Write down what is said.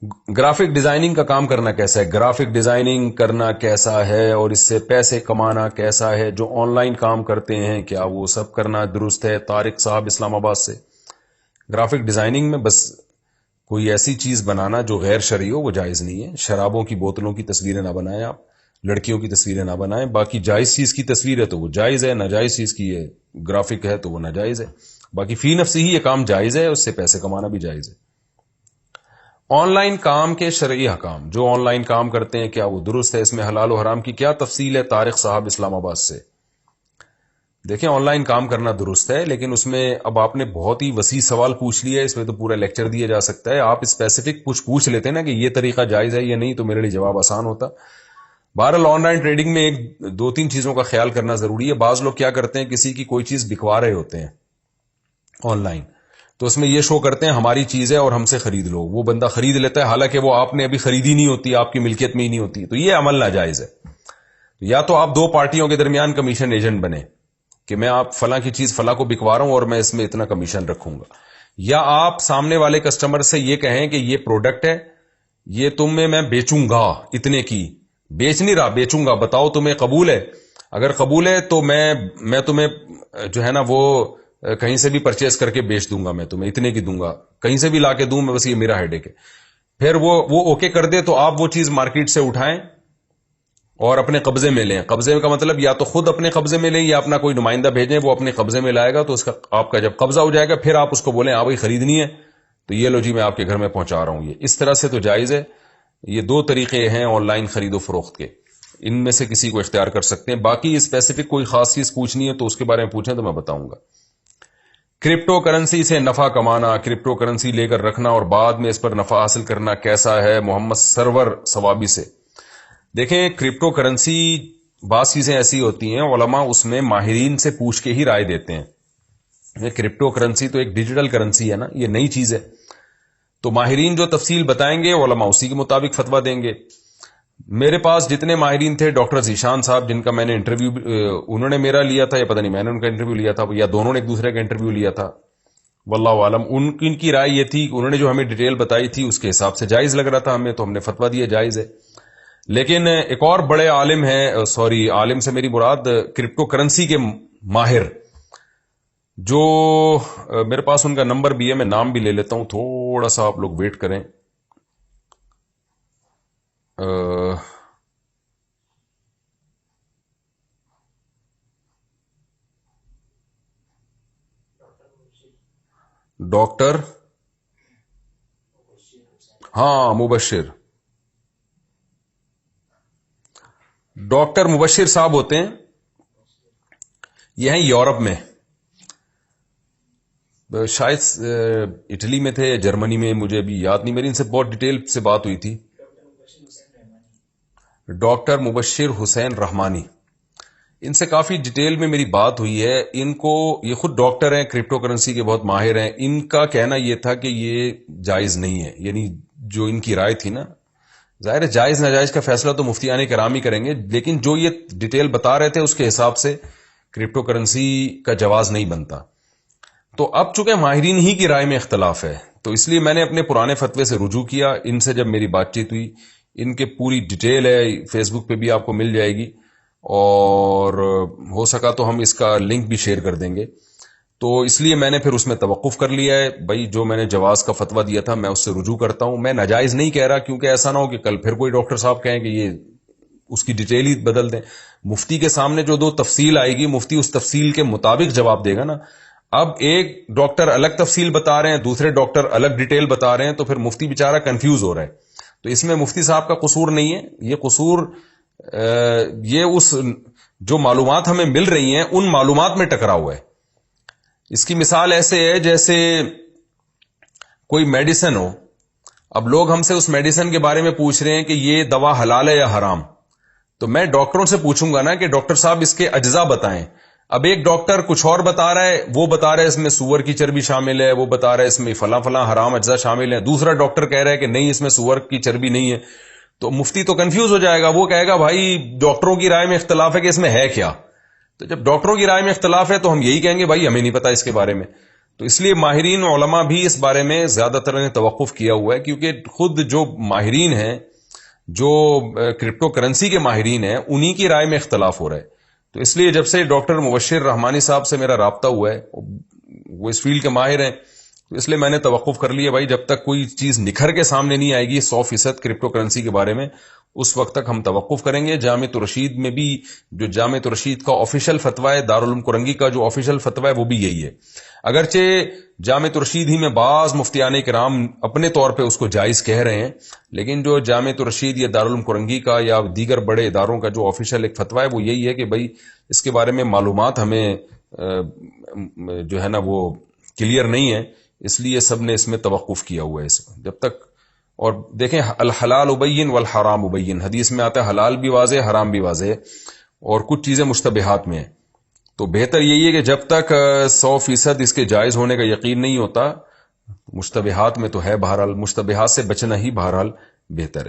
Graphic designing کا کام کرنا کیسا ہے، گرافک ڈیزائننگ کرنا کیسا ہے اور اس سے پیسے کمانا کیسا ہے، جو آن لائن کام کرتے ہیں کیا وہ سب کرنا درست ہے؟ طارق صاحب اسلام آباد سے. گرافک ڈیزائننگ میں بس کوئی ایسی چیز بنانا جو غیر شرعی ہو وہ جائز نہیں ہے. شرابوں کی بوتلوں کی تصویریں نہ بنائیں، آپ لڑکیوں کی تصویریں نہ بنائیں. باقی جائز چیز کی تصویر ہے تو وہ جائز ہے، ناجائز چیز کی ہے گرافک ہے تو وہ ناجائز ہے. باقی فی نفسی ہی یہ کام جائز ہے، اس سے پیسے کمانا بھی جائز ہے. آن لائن کام کے شرعی حکام، جو آن لائن کام کرتے ہیں کیا وہ درست ہے؟ اس میں حلال و حرام کی کیا تفصیل ہے؟ طارق صاحب اسلام آباد سے. دیکھیں آن لائن کام کرنا درست ہے، لیکن اس میں اب آپ نے بہت ہی وسیع سوال پوچھ لیا ہے، اس میں تو پورا لیکچر دیا جا سکتا ہے. آپ اسپیسیفک کچھ پوچھ لیتے ہیں نا کہ یہ طریقہ جائز ہے یا نہیں، تو میرے لیے جواب آسان ہوتا. بہرحال آن لائن ٹریڈنگ میں ایک دو تین چیزوں کا خیال کرنا ضروری ہے. بعض لوگ کیا کرتے ہیں، کسی کی کوئی چیز بکوا رہے ہوتے ہیں آن لائن، تو اس میں یہ شو کرتے ہیں ہماری چیز ہے اور ہم سے خرید لو. وہ بندہ خرید لیتا ہے حالانکہ وہ آپ نے ابھی خریدی نہیں ہوتی، آپ کی ملکیت میں ہی نہیں ہوتی. تو یہ عمل ناجائز ہے. یا تو آپ دو پارٹیوں کے درمیان کمیشن ایجنٹ بنے کہ میں آپ فلاں کی چیز فلاں کو بکوا رہا ہوں اور میں اس میں اتنا کمیشن رکھوں گا. یا آپ سامنے والے کسٹمر سے یہ کہیں کہ یہ پروڈکٹ ہے، یہ تمہیں میں بیچوں گا اتنے کی. بیچ نہیں رہا، بیچوں گا. بتاؤ تمہیں قبول ہے؟ اگر قبول ہے تو میں تمہیں جو ہے نا وہ کہیں سے بھی پرچیز کر کے بیچ دوں گا، میں تمہیں اتنے کی دوں گا، کہیں سے بھی لا کے دوں میں، بس یہ میرا ہیڈیک ہے. پھر وہ اوکے کر دے تو آپ وہ چیز مارکیٹ سے اٹھائیں اور اپنے قبضے میں لیں. قبضے کا مطلب یا تو خود اپنے قبضے میں لیں یا اپنا کوئی نمائندہ بھیجیں، وہ اپنے قبضے میں لائے گا. تو اس کا آپ کا جب قبضہ ہو جائے گا پھر آپ اس کو بولیں بھائی خریدنی ہے تو یہ لو جی میں آپ کے گھر میں پہنچا رہا ہوں. یہ اس طرح سے تو جائز ہے. یہ دو طریقے ہیں آن لائن خرید و فروخت کے، ان میں سے کسی کو اختیار کر سکتے ہیں. باقی اسپیسیفک کوئی خاص چیز پوچھنی ہے تو اس کے بارے میں پوچھیں تو میں بتاؤں گا. کرپٹو کرنسی سے نفع کمانا، کرپٹو کرنسی لے کر رکھنا اور بعد میں اس پر نفع حاصل کرنا کیسا ہے؟ محمد سرور ثوابی سے. دیکھیں کرپٹو کرنسی بعض چیزیں ایسی ہوتی ہیں علماء اس میں ماہرین سے پوچھ کے ہی رائے دیتے ہیں. یہ کرپٹو کرنسی تو ایک ڈیجیٹل کرنسی ہے نا، یہ نئی چیز ہے، تو ماہرین جو تفصیل بتائیں گے علماء اسی کے مطابق فتویٰ دیں گے. میرے پاس جتنے ماہرین تھے، ڈاکٹر ذیشان صاحب جن کا میں نے انٹرویو انہوں نے میرا لیا تھا یا پتہ نہیں میں نے ان کا انٹرویو لیا تھا یا دونوں نے ایک دوسرے کا انٹرویو لیا تھا، واللہ عالم. ان کی رائے یہ تھی، انہوں نے جو ہمیں ڈیٹیل بتائی تھی اس کے حساب سے جائز لگ رہا تھا ہمیں، تو ہم نے فتویٰ دیا جائز ہے. لیکن ایک اور بڑے عالم ہیں، عالم سے میری مراد کرپٹو کرنسی کے ماہر، جو میرے پاس ان کا نمبر بھی ہے، میں نام بھی لے لیتا ہوں، تھوڑا سا آپ لوگ ویٹ کریں. ڈاکٹر ہاں مبشر، ڈاکٹر مبشر صاحب ہوتے ہیں، یہ ہیں یورپ میں، شاید اٹلی میں تھے یا جرمنی میں، مجھے ابھی یاد نہیں، میری ان سے بہت ڈیٹیل سے بات ہوئی تھی. ڈاکٹر مبشر حسین رحمانی، ان سے کافی ڈیٹیل میں میری بات ہوئی ہے. ان کو یہ خود ڈاکٹر ہیں، کرپٹو کرنسی کے بہت ماہر ہیں. ان کا کہنا یہ تھا کہ یہ جائز نہیں ہے، یعنی جو ان کی رائے تھی نا، ظاہر ہے جائز ناجائز کا فیصلہ تو مفتیان کرام ہی کریں گے، لیکن جو یہ ڈیٹیل بتا رہے تھے اس کے حساب سے کرپٹو کرنسی کا جواز نہیں بنتا. تو اب چونکہ ماہرین ہی کی رائے میں اختلاف ہے تو اس لیے میں نے اپنے پرانے فتوے سے رجوع کیا. ان سے جب میری بات چیت ہوئی، ان کے پوری ڈیٹیل ہے، فیس بک پہ بھی آپ کو مل جائے گی، اور ہو سکا تو ہم اس کا لنک بھی شیئر کر دیں گے. تو اس لیے میں نے پھر اس میں توقف کر لیا ہے. بھائی جو میں نے جواز کا فتویٰ دیا تھا میں اس سے رجوع کرتا ہوں، میں ناجائز نہیں کہہ رہا، کیونکہ ایسا نہ ہو کہ کل پھر کوئی ڈاکٹر صاحب کہیں کہ یہ اس کی ڈیٹیل ہی بدل دیں. مفتی کے سامنے جو دو تفصیل آئے گی، مفتی اس تفصیل کے مطابق جواب دے گا نا. اب ایک ڈاکٹر الگ تفصیل بتا رہے ہیں، دوسرے ڈاکٹر الگ ڈیٹیل بتا رہے ہیں، تو پھر مفتی بیچارہ کنفیوز ہو رہا ہے. تو اس میں مفتی صاحب کا قصور نہیں ہے، یہ قصور یہ اس جو معلومات ہمیں مل رہی ہیں ان معلومات میں ٹکرا ہوا ہے. اس کی مثال ایسے ہے جیسے کوئی میڈیسن ہو، اب لوگ ہم سے اس میڈیسن کے بارے میں پوچھ رہے ہیں کہ یہ دوا حلال ہے یا حرام، تو میں ڈاکٹروں سے پوچھوں گا نا کہ ڈاکٹر صاحب اس کے اجزاء بتائیں. اب ایک ڈاکٹر کچھ اور بتا رہا ہے، وہ بتا رہا ہے اس میں سور کی چربی شامل ہے، وہ بتا رہا ہے اس میں فلاں فلاں حرام اجزاء شامل ہیں، دوسرا ڈاکٹر کہہ رہا ہے کہ نہیں اس میں سور کی چربی نہیں ہے. تو مفتی تو کنفیوز ہو جائے گا، وہ کہے گا بھائی ڈاکٹروں کی رائے میں اختلاف ہے کہ اس میں ہے کیا. تو جب ڈاکٹروں کی رائے میں اختلاف ہے تو ہم یہی کہیں گے بھائی ہمیں نہیں پتا اس کے بارے میں. تو اس لیے ماہرین علماء بھی اس بارے میں زیادہ تر نے توقف کیا ہوا ہے، کیونکہ خود جو ماہرین ہیں، جو کرپٹو کرنسی کے ماہرین ہیں، انہی کی رائے میں اختلاف ہو رہا ہے. تو اس لیے جب سے ڈاکٹر مبشر رحمانی صاحب سے میرا رابطہ ہوا ہے، وہ اس فیلڈ کے ماہر ہیں، تو اس لیے میں نے توقف کر لیا بھائی جب تک کوئی چیز نکھر کے سامنے نہیں آئے گی 100% کرپٹو کرنسی کے بارے میں، اس وقت تک ہم توقف کریں گے. جامعۃ الرشید میں بھی جو جامعۃ الرشید کا آفیشیل فتویٰ ہے، دارالعلوم کرنگی کا جو آفیشیل فتویٰ ہے وہ بھی یہی ہے. اگرچہ جامعۃ الرشید ہی میں بعض مفتیان کرام اپنے طور پہ اس کو جائز کہہ رہے ہیں، لیکن جو جامعۃ الرشید یا دارالعلوم کرنگی کا یا دیگر بڑے اداروں کا جو آفیشیل ایک فتویٰ ہے وہ یہی ہے کہ بھائی اس کے بارے میں معلومات ہمیں جو ہے نا وہ کلیئر نہیں ہے، اس لیے سب نے اس میں توقف کیا ہوا ہے جب تک. اور دیکھیں الحلال ابین والحرام ابین، حدیث میں آتا ہے حلال بھی واضح حرام بھی واضح، اور کچھ چیزیں مشتبہات میں ہیں. تو بہتر یہی ہے کہ جب تک 100% اس کے جائز ہونے کا یقین نہیں ہوتا، مشتبہات میں تو ہے، بہرحال مشتبہات سے بچنا ہی بہرحال بہتر ہے.